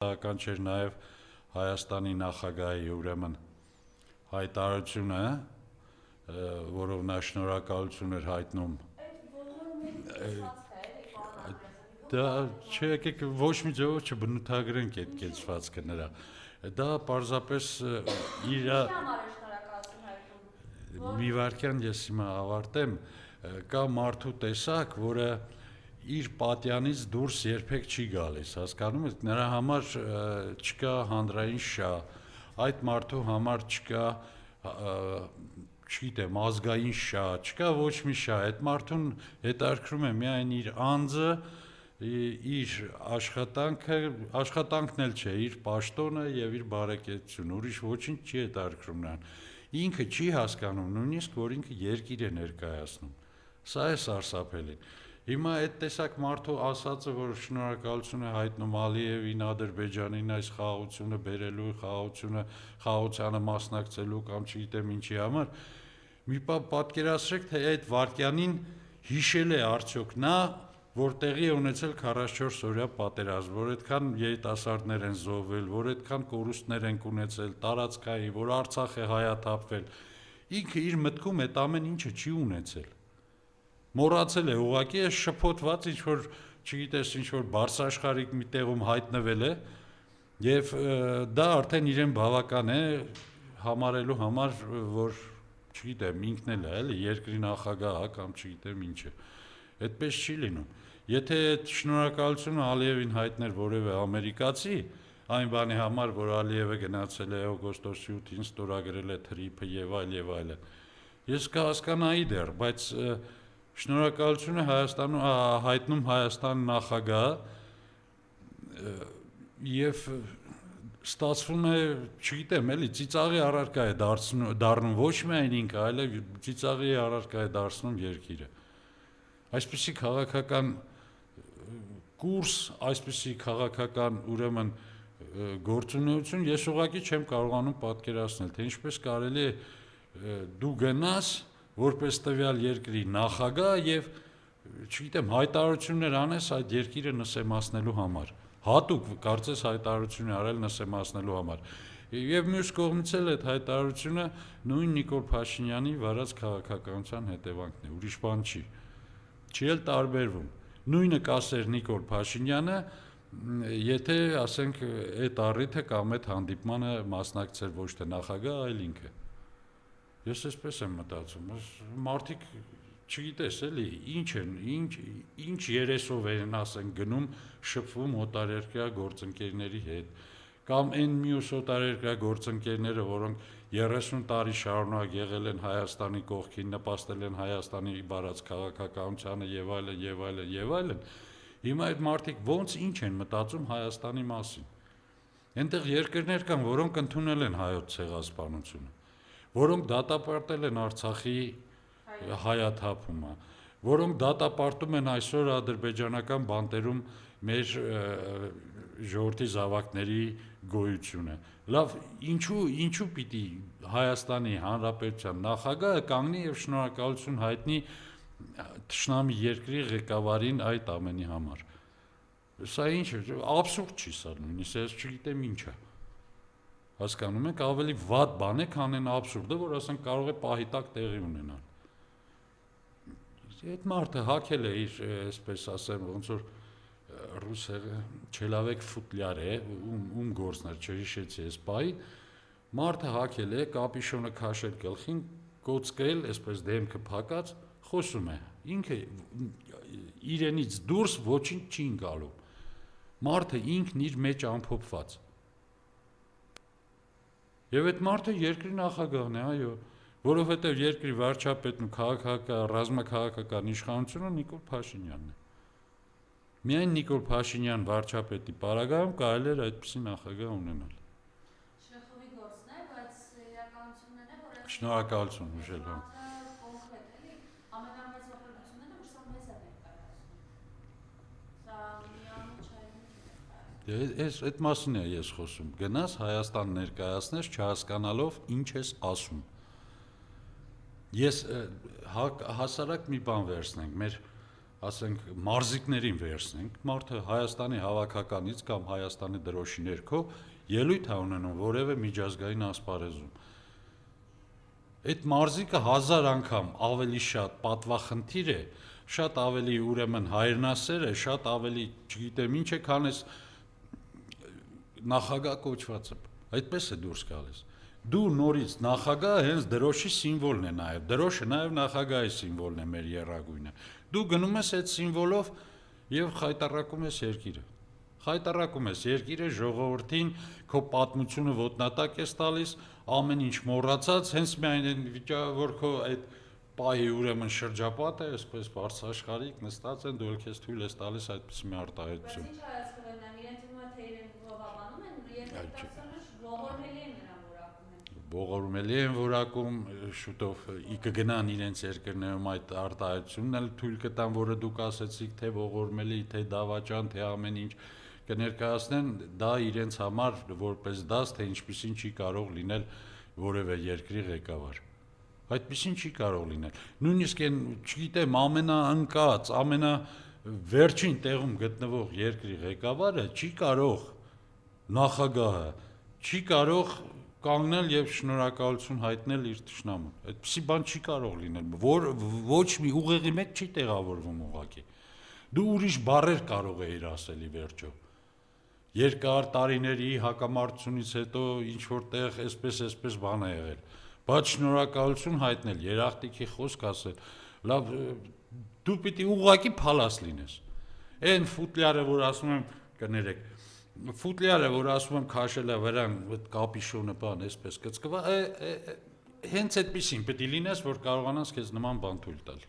Բավական չէր նաև Հայաստանի նախագահի ուրեմն հայտարարությունը, որով նա շնորհակալություն էր հայտնում։ Դա չէ, եկեք ոչ մի ձևով չբնութագրենք այդ կեցվածքը նրա։ Դա պարզապես իր մի վարքյան ես հիմա ավարտեմ, կա մարդու տեսակ, որը իր պատյանից դուրս երբեք չի գալիս, հասկանում եք, նրա համար չկա հանրային շահ, այդ մարդու համար չկա, չգիտեմ, ազգային շահ, չկա ոչ մի շահ, այդ մարդուն հետաքրքրում է միայն իր անձը, իր աշխատանքն էլ չէ, իր պաշտոնը եւ իր բարեկեցությունը, ուրիշ ոչինչ չի հետաքրքրում նրան։ Ինքը չի հասկանում նույնիսկ, որ ինքը երկիր է ներկայացնում։ Սա է սարսափելին։ Հիմա այդ տեսակ մարդու ասածը, որ շնորհակալություն է հայտնում Ալիևին, Ադրբեջանին այս խաղաղությունը բերելու, խաղաղությանը մասնակցելու կամ չգիտեմ ինչի համար, մի բան պատկերացրեք, թե այդ վարքյանին հիշել է արդյոք նա, որ տեղի է ունեցել 44 օրյա պատերազմ, որ այդքան երիտասարդներ են զոհվել, որ այդքան կորուստներ են ունեցել, տարածքային, որ Արցախ է հայաթափվել, ինքը իր մտքում այդ ամեն ինչը չի ունեցել։ Մոռացել է ուղղակի այս շփոթված ինչ-որ, չգիտես, ինչ-որ բարձրաշխարհիկ մի տեղում հայտնվել է, եւ դա արդեն իրեն բավական է համարելու համար, որ չգիտեմ, ինքն էլ է, էլի, երկրի նախագահ կամ չգիտեմ ինչը։ Այդպես չի լինում։ Եթե այդ շնորհակալությունը Ալիևին հայտներ որևէ ամերիկացի, այն բանի համար, որ Ալիևը գնացել է օգոստոսի 8-ին ստորագրել է թրիփը եւ այլն, ես կհասկանայի դեռ, բայց շնորհակալություն է հայտնում Հայաստանի նախագահը եւ ստացվում է, չգիտեմ, էլի ծիծաղի առարկա է դառնում ոչ միայն ինքը, այլև ծիծաղի առարկա է դարձնում երկիրը։ Այսպիսի քաղաքական կուրս, այսպիսի քաղաքական ուրեմն գործունեություն ես ուղղակի չեմ կարողանում պատկերացնել, թե ինչպես կարելի է դու գնաս որպես տվյալ երկրի նախագահ եւ չգիտեմ հայտարարություններ անես այդ երկիրը նսեմացնելու համար, հատուկ կարծես հայտարարություն արել նսեմացնելու համար, եւ մյուս կողմից էլ այդ հայտարարությունը նույն Նիկոլ Փաշինյանի վարած քաղաքականության հետևանքն է, ուրիշ բան չի, չի էլ տարբերվում, նույնը կասեր Նիկոլ Փաշինյանը, եթե ասենք այդ առիթը կամ այդ հանդիպմանը մասնակցեր ոչ թե նախագահ, այլ ինքը։ Ես այսպես եմ մտածում, մարդիկ չգիտես էլի, ինչ երեսով են ասենք գնում շփվում օտարերկրյա գործընկերների հետ, կամ այն մյուս օտարերկրյա գործընկերները, որոնք 30 տարի շարունակ եղել են Հայաստանի կողքին, նպաստել են Հայաստանի բարած քաղաքականությանը եւ այլն, հիմա այդ մարդիկ ոնց ինչ են մտածում Հայաստանի մասին։ Այնտեղ երկրներ կան, որոնք ընդունել են հայոց ցեղասպանությունը, որոնք դատապարտել են Արցախի հայաթափումը, որոնք դատապարտում են այսօր ադրբեջանական բանտերում մեր ժողովրդի զավակների գոյությունը։ Լավ, ինչու պիտի Հայաստանի Հանրապետության նախագահը կանգնի եւ շնորհակալություն հայտնի թշնամի երկրի ղեկավարին այդ ամենի համար։ Սա ինչ է, աբսուրդ չի սա նույնիսկ, ես չգիտեմ ինչ է։ Հասկանում եք, ավելի վատ բան է, քան այն աբսուրդը, որ ասենք կարող է պահի տակ տեղի ունենալ։ Այդ մարդը հակել է իր, այսպես ասեմ, ոնց որ ռուսերը չելավեք ֆուտլյար է, ում գործներ չհիշեցի այս պահի, մարդը հակել է, կապիշոնը քաշել գլխին, կոծկել, այսպես դեմքը փակած, խոսում է։ Ինքը իրենից դուրս ոչինչ չի ընկալում։ Մարդը ինքն իր մեջ ամփոփված։ Եվ այդ մարդը երկրի նախագահն է, այո, որովհետև երկրի վարչապետն ու ռազմաքաղաքական իշխանությունը Նիկոլ Փաշինյանն է։ Միայն Նիկոլ Փաշինյան վարչապետի պարագայում կարելի էր այդպիսի նախագահ ունենալ։ Շեխովի գործն է, բայց իրականությունն է, որ շնորհակալություն ուժել եմ։ Կոնկրետ էլի, ամենամեծ օգնությունն է, որ սա մեզ է ներկայացնում։ Սա միանում չէ։ Այդ մասին է ես խոսում։ Գնաս Հայաստան ներկայացնես չհասկանալով ինչ ես ասում։ Ես հասարակ մի բան վերցնենք, մեր ասենք մարզիկներին վերցնենք, մարդը Հայաստանի հավաքականից կամ Հայաստանի դրոշի ներքո ելույթ է ունենում որևէ միջազգային ասպարեզում։ Այդ մարզիկը 1000 անգամ ավելի շատ պատվախնդիր է, շատ ավելի ուրեմն հայրենասեր է, շատ ավելի, չգիտեմ ինչ է, քան այս նախագահ կոչվածը։ Այդպես է դուրս գալիս։ Դու նորից նախագահը հենց դրոշի սիմվոլն է նաև, դրոշը նաև նախագահի սիմվոլն է, մեր եռագույնը։ Դու գնում ես այդ սիմվոլով եւ խայտարակում ես երկիրը։ Խայտարակում ես երկիրը, ժողովրդին, քո պատմությունը ոտնատակ ես տալիս, ամեն ինչ մոռացած, հենց միայն այն վիճակը, որ քո այդ պահի ուրեմն շրջապատը, այսպես բարձրաշխարհիկ նստած են, դու քեզ թույլ ես տալիս այդպես մի արտահայտություն։ Բայց ինչ հայացքով են նայում, իրենց թվում է թե իրենք ողաբանում են, եթե ողորմելի են նրան որակում են։ Ողորմելի են որակում, շուտով կգնան իրենց երկրներում այդ արտահայտությունն էլ թույլ կտան, որը դուք ասեցիք, թե ողորմելի, թե դավաճան, թե ամեն ինչ կներկայացնեն, դա իրենց համար որպես դաս, թե ինչպիսին չի կարող լինել որևէ երկրի ղեկավար։ Այդպիսին չի կարող լինել։ Նույնիսկ այն, չգիտեմ, ամենաընկած, ամենավերջին տեղում գտնվող երկրի ղեկավարը չի կարող, նախագահը չի կարող կանգնել եւ շնորհակալություն հայտնել իր ճշնամուն։ Այդպիսի բան չի կարող լինել, որ ոչ մի ուղեղի մեջ չի տեղավորվում ուղղակի։ Դու ուրիշ բառեր կարող ես ասել ի վերջո։ Երկար տարիների հակամարտությունից հետո ինչ որտեղ այսպես բան է եղել, բայց շնորհակալություն հայտնել, երախտիկի խոսք ասել, լավ, դու պիտի ուղղակի փալաս լինես։ Այն ֆուտլյարը, որ ասում եմ, կներեք, ֆուտլյարը, որ ասում եմ քաշել է վրան, այդ կապիշոնը բան, այսպես կծկվա, հենց այդպեսին պիտի լինես, որ կարողանաս քեզ նման բան թույլ տալ։